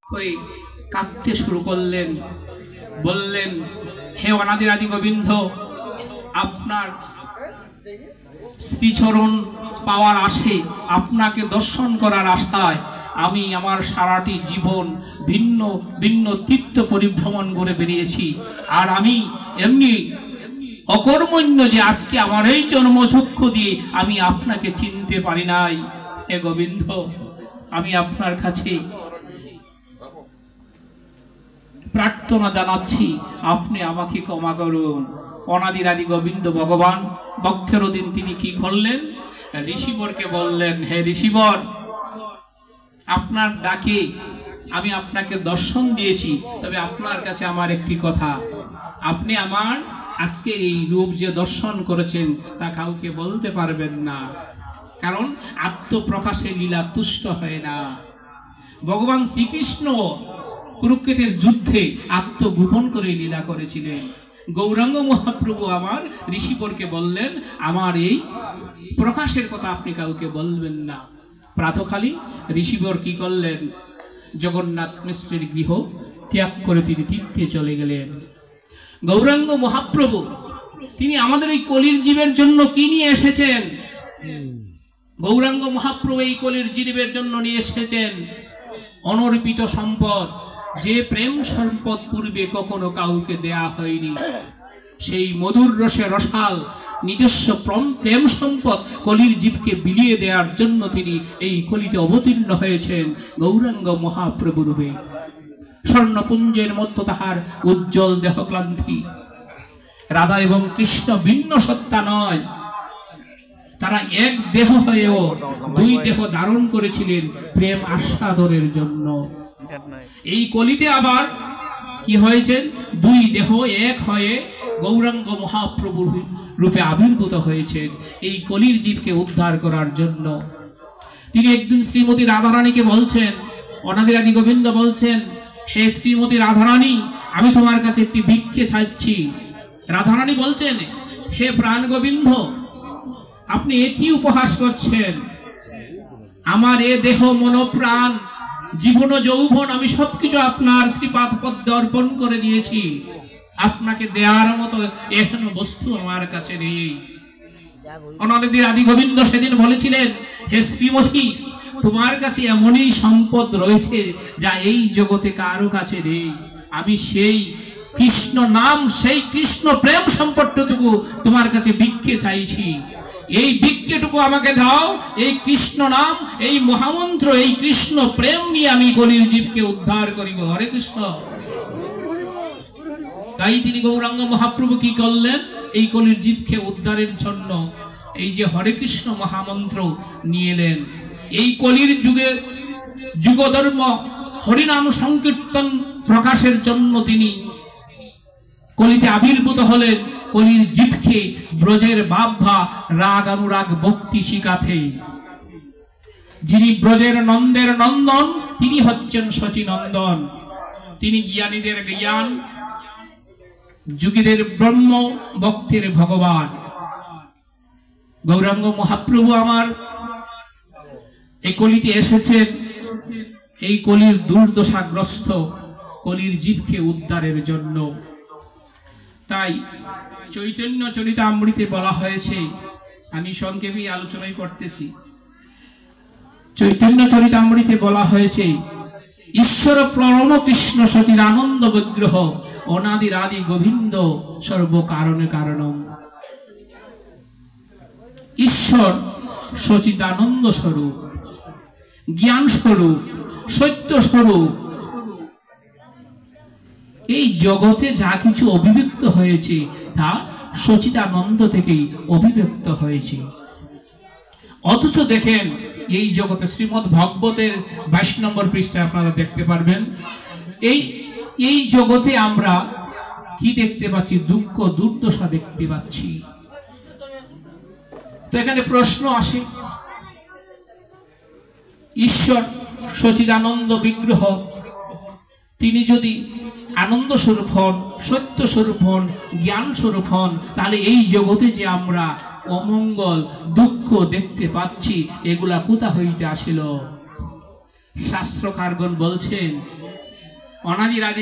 করে কাঁদতে শুরু করলেন, বললেন, হে অনাদির আদি গোবিন্দ, আপনার শ্রীচরণ পাওয়ার আশে, আপনাকে দর্শন করার আশায় আমি আমার সারাটি জীবন ভিন্ন ভিন্ন তীর্থ পরিভ্রমণ করে বেরিয়েছি। আর আমি এমনি অকর্মণ্য যে আজকে আমার এই জন্মচক্ষু দিয়ে আমি আপনাকে চিনতে পারি নাই। হে গোবিন্দ, আমি আপনার কাছে প্রার্থনা জানাচ্ছি, আপনি আমাকে ক্ষমা করুন। অনাদির আদি গোবিন্দ ভগবান বক্ষের দিন তিনি কি করলেন? ঋষিবরকে বললেন, হে ঋষিবর, আপনার ডাকে আমি আপনাকে দর্শন দিয়েছি, তবে আপনার কাছে আমার একটি কথা, আপনি আমার আজকে এই রূপ যে দর্শন করেছেন তা কাউকে বলতে পারবেন না, কারণ আত্মপ্রকাশে লীলা তুষ্ট হয় না। ভগবান শ্রীকৃষ্ণ কুরুক্ষেত্রের যুদ্ধে আত্মগোপন করে লীলা করেছিলেন। গৌরাঙ্গ মহাপ্রভু আমার ঋষিবরকে বললেন, আমার এই প্রকাশের কথা আপনি কাউকে বলবেন না। প্রাতকালী ঋষিবর কি করলেন? জগন্নাথ মিশ্রের গৃহ ত্যাগ করে তিনি তীর্থে চলে গেলেন। গৌরাঙ্গ মহাপ্রভু তিনি আমাদের এই কলির জীবের জন্য কি নিয়ে এসেছেন? গৌরাঙ্গ মহাপ্রভু এই কলির জীবের জন্য নিয়ে এসেছেন অনর্পিত সম্পদ, যে প্রেম সম্পদ পূর্বে কখনো কাউকে দেয়া হয়নি। সেই মধুর রসে রসাল নিজস্ব প্রেম সম্পদ কলির জীবকে বিলিয়ে দেওয়ার জন্য তিনি এই কলিতে অবতীর্ণ হয়েছেন গৌরাঙ্গ মহাপ্রভু রূপে। স্বর্ণপুঞ্জের মধ্যে তাহার উজ্জ্বল দেহক্লান্তি। রাধা এবং কৃষ্ণ ভিন্ন সত্তা নয়, তারা এক দেহ হয়েও দুই দেহ ধারণ করেছিলেন প্রেম আস্বাদনের জন্য। এই কলিতে আবার কি হয়েছে? দুই দেহ এক হয়ে গৌরাঙ্গ মহাপ্রভুর রূপে আবির্ভূত হয়েছেন এই কলির জীবকে উদ্ধার করার জন্য। তিনি একদিন শ্রীমতী রাধারানীকে বলছেন, অনাদির আদি গোবিন্দ বলছেন, হে শ্রীমতী রাধারানী, আমি তোমার কাছে একটি ভিক্ষে চাইছি। রাধারানী বলছেন, হে প্রাণ গোবিন্দ, আপনি এ কি উপহাস করছেন? আমার এ দেহ মন প্রাণ জীবন যৌবন আমি সবকিছু আপনার শ্রীপাদ পদ্মে অর্পণ করে দিয়েছি, আপনাকে দেওয়ার মতো এখনো বস্তু আমার কাছে নেই। অনাদির আদি গোবিন্দ সেদিন বলেছিলেন, হে শ্রীমতী, তোমার কাছে এমনই সম্পদ রয়েছে যা এই জগতে কারো কাছে নেই। আমি সেই কৃষ্ণ নাম, সেই কৃষ্ণ প্রেম সম্পদটুকু তোমার কাছে ভিক্ষে চাইছি। এই ভিক্ষেটুকু আমাকে দাও। এই কৃষ্ণ নাম, এই মহামন্ত্র, এই কৃষ্ণ প্রেম নিয়ে আমি কলির জীবকে উদ্ধার করিব। হরে কৃষ্ণ। তাই তিনি গৌরাঙ্গ মহাপ্রভু কি করলেন? এই কলির জীবকে উদ্ধারের জন্য এই যে হরে কৃষ্ণ মহামন্ত্র নিয়ে এলেন। এই কলির যুগে যুগধর্ম হরিনাম সংকীর্তন প্রকাশের জন্য তিনি কলিতে আবির্ভূত হলেন, কলির জীবকে ব্রজের বাভা রাগ অনুরাগ ভক্তি শিখাতে। যিনি ব্রজের নন্দের নন্দন, তিনি হচ্ছেন শচীনন্দন। তিনি জ্ঞানীদের জ্ঞান, যোগীদের ব্রহ্ম, ভক্তের ভগবান। গৌরাঙ্গ মহাপ্রভু আমার এই কলিতে এসেছেন এই কলির দুর্দশাগ্রস্ত কলির জীবকে উদ্ধারের জন্য। তাই চৈতন্য চরিতামৃতে বলা হয়েছে, আমি সংক্ষেপে আলোচনাই করতেছি, চৈতন্য চরিতামৃতে বলা হয়েছে, ঈশ্বর পরম কৃষ্ণ সচির আনন্দ বিগ্রহ অনাদির আদি গোবিন্দ সর্ব কারণে কারণম। ঈশ্বর সচিদানন্দ স্বরূপ, জ্ঞান স্বরূপ, সত্য স্বরূপ। এই জগতে যা কিছু অভিব্যক্ত হয়েছে তা সচিদানন্দ থেকেই অভিব্যক্ত হয়েছে। অথচ দেখেন এই জগতে শ্রীমদ্ ভাগবতের 22 নম্বর পৃষ্ঠায় আপনারা দেখতে পারবেন, এই জগতে আমরা কি দেখতে পাচ্ছি? দুঃখ দুর্দশা দেখতে পাচ্ছি। তো এখানে প্রশ্ন আসে, ঈশ্বর সচিদানন্দ বিগ্রহ তিনি যদি আনন্দ স্বরূপ হন, সত্য স্বরূপ হন, জ্ঞান স্বরূপ হন, তাহলে এই জগতে যে আমরা অমঙ্গল দুঃখ দেখতে পাচ্ছি এগুলা কোথা হইতে আসিল? শাস্ত্রকারগণ বলছেন অনাদির আদি